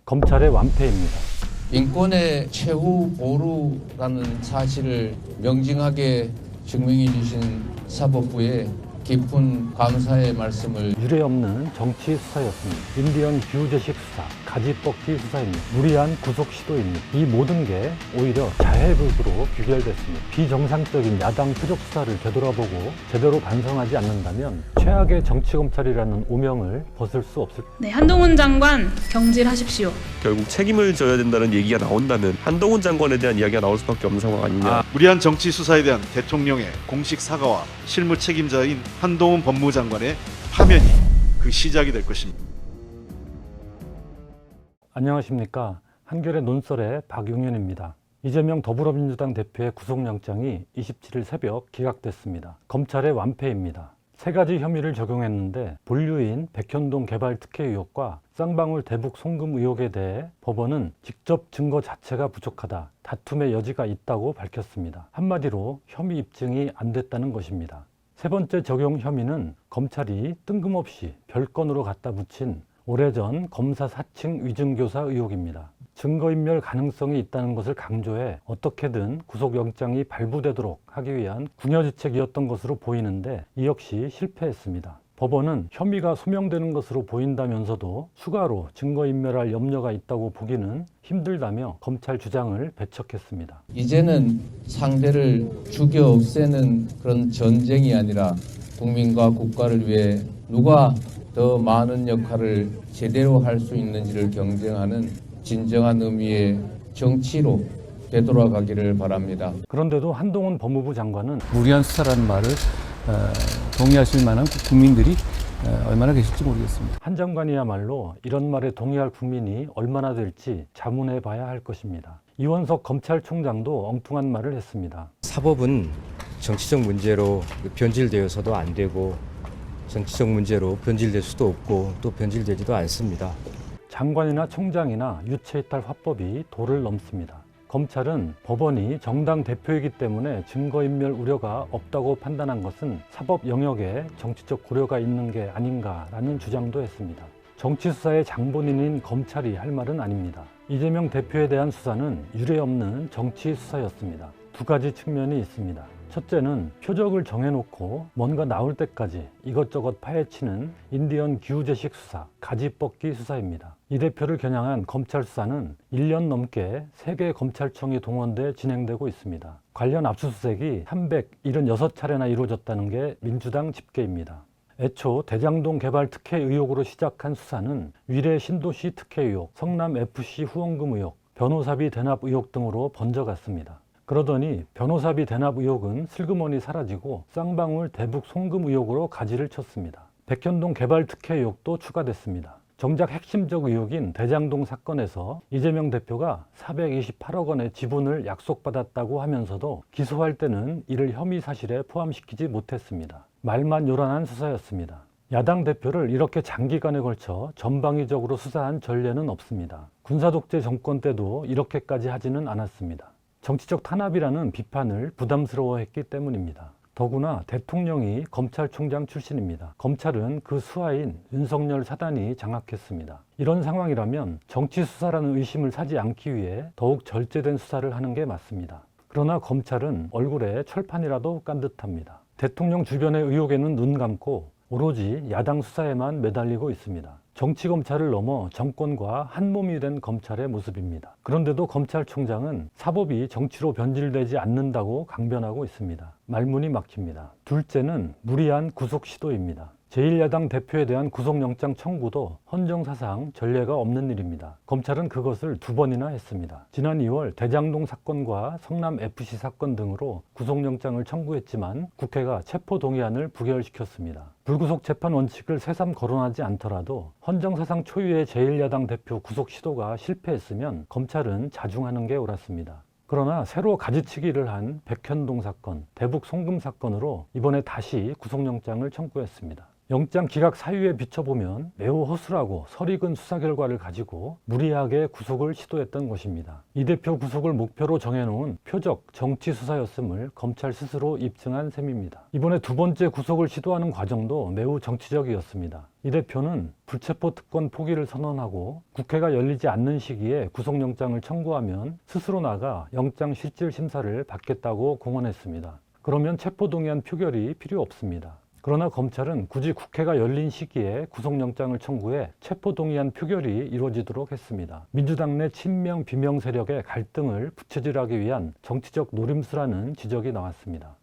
검찰의 완패입니다. 인권의 최후 보루라는 사실을 명징하게 증명해 주신 사법부에 깊은 감사의 말씀을 유례없는 정치 수사였습니다. 인디언 기후제식 수사, 가지뻗기 수사입니다. 무리한 구속 시도입니다. 이 모든 게 오히려 자해극으로 귀결됐습니다. 비정상적인 야당 표적 수사를 되돌아보고 제대로 반성하지 않는다면 최악의 정치검찰이라는 오명을 벗을 수 없을 겁니다. 네, 한동훈 장관 경질하십시오. 결국 책임을 져야 된다는 얘기가 나온다면 한동훈 장관에 대한 이야기가 나올 수밖에 없는 상황 아니냐. 무리한 정치 수사에 대한 대통령의 공식 사과와 실무 책임자인 한동훈 법무장관의 파면이 그 시작이 될 것입니다. 안녕하십니까. 한겨레 논설의 박용현입니다. 이재명 더불어민주당 대표의 구속영장이 27일 새벽 기각됐습니다. 검찰의 완패입니다. 세 가지 혐의를 적용했는데 본류인 백현동 개발 특혜 의혹과 쌍방울 대북 송금 의혹에 대해 법원은 직접 증거 자체가 부족하다, 다툼의 여지가 있다고 밝혔습니다. 한마디로 혐의 입증이 안 됐다는 것입니다. 세 번째 적용 혐의는 검찰이 뜬금없이 별건으로 갖다 붙인 오래전 검사 사칭 위증교사 의혹입니다. 증거인멸 가능성이 있다는 것을 강조해 어떻게든 구속영장이 발부되도록 하기 위한 궁여지책이었던 것으로 보이는데 이 역시 실패했습니다. 법원은 혐의가 소명되는 것으로 보인다면서도 추가로 증거인멸할 염려가 있다고 보기는 힘들다며 검찰 주장을 배척했습니다. 이제는 상대를 죽여 없애는 그런 전쟁이 아니라 국민과 국가를 위해 누가 더 많은 역할을 제대로 할 수 있는지를 경쟁하는 진정한 의미의 정치로 되돌아가기를 바랍니다. 그런데도 한동훈 법무부 장관은 무리한 수사라는 말을 동의하실 만한 국민들이 얼마나 계실지 모르겠습니다. 한 장관이야말로 이런 말에 동의할 국민이 얼마나 될지 자문해 봐야 할 것입니다. 이원석 검찰총장도 엉뚱한 말을 했습니다. 사법은 정치적 문제로 변질되어서도 안 되고 정치적 문제로 변질될 수도 없고 또 변질되지도 않습니다. 장관이나 총장이나 유체이탈 화법이 도를 넘습니다. 검찰은 법원이 정당 대표이기 때문에 증거인멸 우려가 없다고 판단한 것은 사법 영역에 정치적 고려가 있는 게 아닌가라는 주장도 했습니다. 정치 수사의 장본인인 검찰이 할 말은 아닙니다. 이재명 대표에 대한 수사는 유례없는 정치 수사였습니다. 두 가지 측면이 있습니다. 첫째는 표적을 정해놓고 뭔가 나올 때까지 이것저것 파헤치는 인디언 기후제식 수사, 가지뻗기 수사입니다. 이 대표를 겨냥한 검찰 수사는 1년 넘게 3개 검찰청이 동원돼 진행되고 있습니다. 관련 압수수색이 376차례나 이루어졌다는 게 민주당 집계입니다. 애초 대장동 개발 특혜 의혹으로 시작한 수사는 위례 신도시 특혜 의혹, 성남 FC 후원금 의혹, 변호사비 대납 의혹 등으로 번져갔습니다. 그러더니 변호사비 대납 의혹은 슬그머니 사라지고 쌍방울 대북 송금 의혹으로 가지를 쳤습니다. 백현동 개발 특혜 의혹도 추가됐습니다. 정작 핵심적 의혹인 대장동 사건에서 이재명 대표가 428억 원의 지분을 약속받았다고 하면서도 기소할 때는 이를 혐의 사실에 포함시키지 못했습니다. 말만 요란한 수사였습니다. 야당 대표를 이렇게 장기간에 걸쳐 전방위적으로 수사한 전례는 없습니다. 군사독재 정권 때도 이렇게까지 하지는 않았습니다. 정치적 탄압이라는 비판을 부담스러워했기 때문입니다. 더구나 대통령이 검찰총장 출신입니다. 검찰은 그 수하인 윤석열 사단이 장악했습니다. 이런 상황이라면 정치 수사라는 의심을 사지 않기 위해 더욱 절제된 수사를 하는 게 맞습니다. 그러나 검찰은 얼굴에 철판이라도 깐 듯합니다. 대통령 주변의 의혹에는 눈 감고 오로지 야당 수사에만 매달리고 있습니다. 정치검찰을 넘어 정권과 한몸이 된 검찰의 모습입니다. 그런데도 검찰총장은 사법이 정치로 변질되지 않는다고 강변하고 있습니다. 말문이 막힙니다. 둘째는 무리한 구속 시도입니다. 제1야당 대표에 대한 구속영장 청구도 헌정사상 전례가 없는 일입니다. 검찰은 그것을 2번이나 했습니다. 지난 2월 대장동 사건과 성남FC 사건 등으로 구속영장을 청구했지만 국회가 체포동의안을 부결시켰습니다. 불구속 재판 원칙을 새삼 거론하지 않더라도 헌정사상 초유의 제1야당 대표 구속 시도가 실패했으면 검찰은 자중하는 게 옳았습니다. 그러나 새로 가지치기를 한 백현동 사건, 대북 송금 사건으로 이번에 다시 구속영장을 청구했습니다. 영장 기각 사유에 비춰보면 매우 허술하고 설익은 수사 결과를 가지고 무리하게 구속을 시도했던 것입니다. 이 대표 구속을 목표로 정해놓은 표적 정치 수사였음을 검찰 스스로 입증한 셈입니다. 이번에 두 번째 구속을 시도하는 과정도 매우 정치적이었습니다. 이 대표는 불체포 특권 포기를 선언하고 국회가 열리지 않는 시기에 구속영장을 청구하면 스스로 나가 영장 실질 심사를 받겠다고 공언했습니다. 그러면 체포동의안 표결이 필요 없습니다. 그러나 검찰은 굳이 국회가 열린 시기에 구속영장을 청구해 체포동의안 표결이 이루어지도록 했습니다. 민주당 내 친명 비명 세력의 갈등을 부채질하기 위한 정치적 노림수라는 지적이 나왔습니다.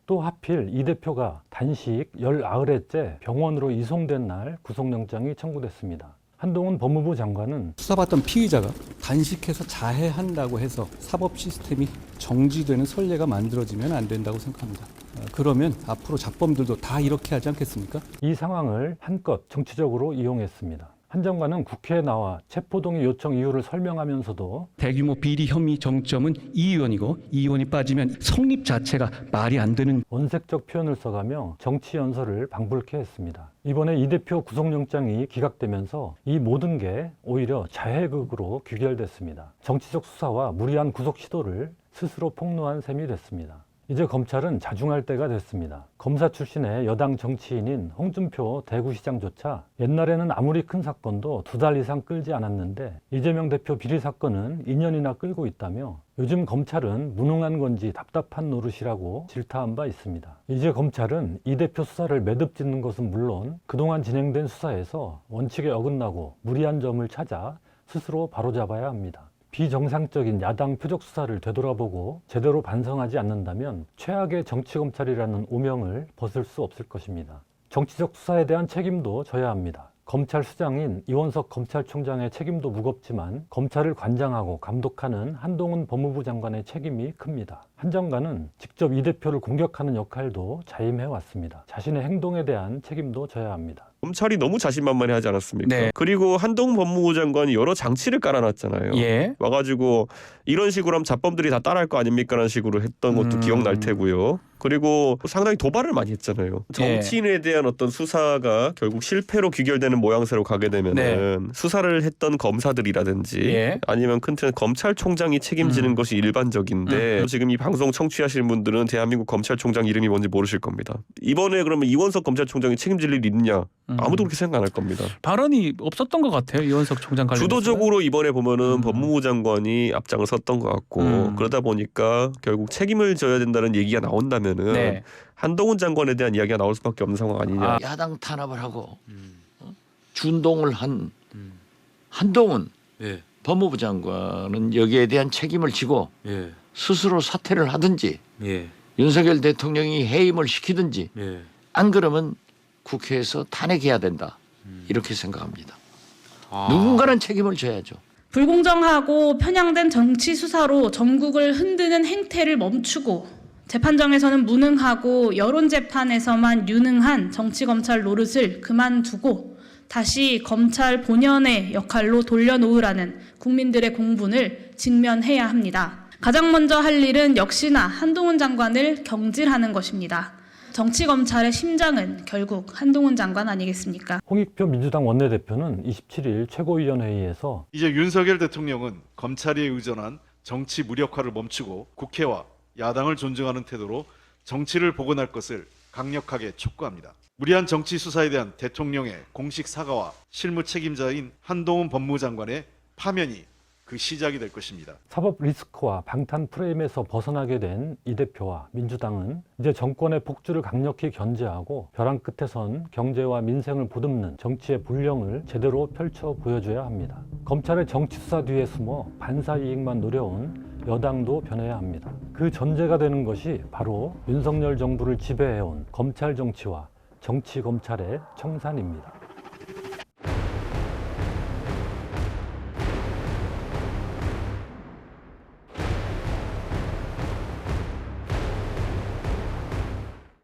또 하필 이 대표가 단식 19회째 병원으로 이송된 날 구속영장이 청구됐습니다. 한동훈 법무부 장관은 수사받던 피의자가 단식해서 자해한다고 해서 사법 시스템이 정지되는 선례가 만들어지면 안 된다고 생각합니다. 그러면 앞으로 잡범들도 다 이렇게 하지 않겠습니까? 이 상황을 한껏 정치적으로 이용했습니다. 한 장관은 국회에 나와 체포동의 요청 이유를 설명하면서도 대규모 비리 혐의 정점은 이 의원이고 이 의원이 빠지면 성립 자체가 말이 안 되는 원색적 표현을 써가며 정치 연설을 방불케 했습니다. 이번에 이 대표 구속영장이 기각되면서 이 모든 게 오히려 자해극으로 귀결됐습니다. 정치적 수사와 무리한 구속 시도를 스스로 폭로한 셈이 됐습니다. 이제 검찰은 자중할 때가 됐습니다. 검사 출신의 여당 정치인인 홍준표 대구시장조차 옛날에는 아무리 큰 사건도 2달 이상 끌지 않았는데 이재명 대표 비리 사건은 2년이나 끌고 있다며 요즘 검찰은 무능한 건지 답답한 노릇이라고 질타한 바 있습니다. 이제 검찰은 이 대표 수사를 매듭 짓는 것은 물론 그동안 진행된 수사에서 원칙에 어긋나고 무리한 점을 찾아 스스로 바로잡아야 합니다. 비정상적인 야당 표적 수사를 되돌아보고 제대로 반성하지 않는다면 최악의 정치검찰이라는 오명을 벗을 수 없을 것입니다. 정치적 수사에 대한 책임도 져야 합니다. 검찰 수장인 이원석 검찰총장의 책임도 무겁지만 검찰을 관장하고 감독하는 한동훈 법무부 장관의 책임이 큽니다. 한 장관은 직접 이 대표를 공격하는 역할도 자임해왔습니다. 자신의 행동에 대한 책임도 져야 합니다. 검찰이 너무 자신만만해하지 않았습니까? 네. 그리고 한동훈 법무부 장관이 여러 장치를 깔아놨잖아요. 예. 와가지고 이런 식으로 하면 잡범들이 다 따라할 거 아닙니까? 라는 식으로 했던 것도 기억날 테고요. 그리고 상당히 도발을 많이 했잖아요. 정치인에 대한 어떤 수사가 결국 실패로 귀결되는 모양새로 가게 되면은 수사를 했던 검사들이라든지 아니면 큰 틀은 검찰총장이 책임지는 것이 일반적인데 지금 이 방송 청취하시는 분들은 대한민국 검찰총장 이름이 뭔지 모르실 겁니다. 이번에 그러면 이원석 검찰총장이 책임질 일이 있느냐? 아무도 그렇게 생각 안 할 겁니다. 발언이 없었던 것 같아요. 이원석 총장 관련해서. 주도적으로 이번에 보면은 법무부 장관이 앞장을 섰던 것 같고 그러다 보니까 결국 책임을 져야 된다는 얘기가 나온다면은 한동훈 장관에 대한 이야기가 나올 수밖에 없는 상황 아니냐. 야당 탄압을 하고 준동을 한 한동훈 법무부 장관은 여기에 대한 책임을 지고 스스로 사퇴를 하든지 윤석열 대통령이 해임을 시키든지 안 그러면 국회에서 탄핵해야 된다. 이렇게 생각합니다. 누군가는 책임을 져야죠. 불공정하고 편향된 정치 수사로 전국을 흔드는 행태를 멈추고 재판정에서는 무능하고 여론재판에서만 유능한 정치검찰 노릇을 그만두고 다시 검찰 본연의 역할로 돌려놓으라는 국민들의 공분을 직면해야 합니다. 가장 먼저 할 일은 역시나 한동훈 장관을 경질하는 것입니다. 정치검찰의 심장은 결국 한동훈 장관 아니겠습니까? 홍익표 민주당 원내대표는 27일 최고위원회의에서 이제 윤석열 대통령은 검찰에 의존한 정치 무력화를 멈추고 국회와 야당을 존중하는 태도로 정치를 복원할 것을 강력하게 촉구합니다. 무리한 정치 수사에 대한 대통령의 공식 사과와 실무 책임자인 한동훈 법무부 장관의 파면이 그 시작이 될 것입니다. 사법 리스크와 방탄 프레임에서 벗어나게 된 이 대표와 민주당은 이제 정권의 폭주를 강력히 견제하고 벼랑 끝에선 경제와 민생을 보듬는 정치의 본령을 제대로 펼쳐 보여줘야 합니다. 검찰의 정치 수사 뒤에 숨어 반사 이익만 노려온 여당도 변해야 합니다. 그 전제가 되는 것이 바로 윤석열 정부를 지배해온 검찰 정치와 정치 검찰의 청산입니다.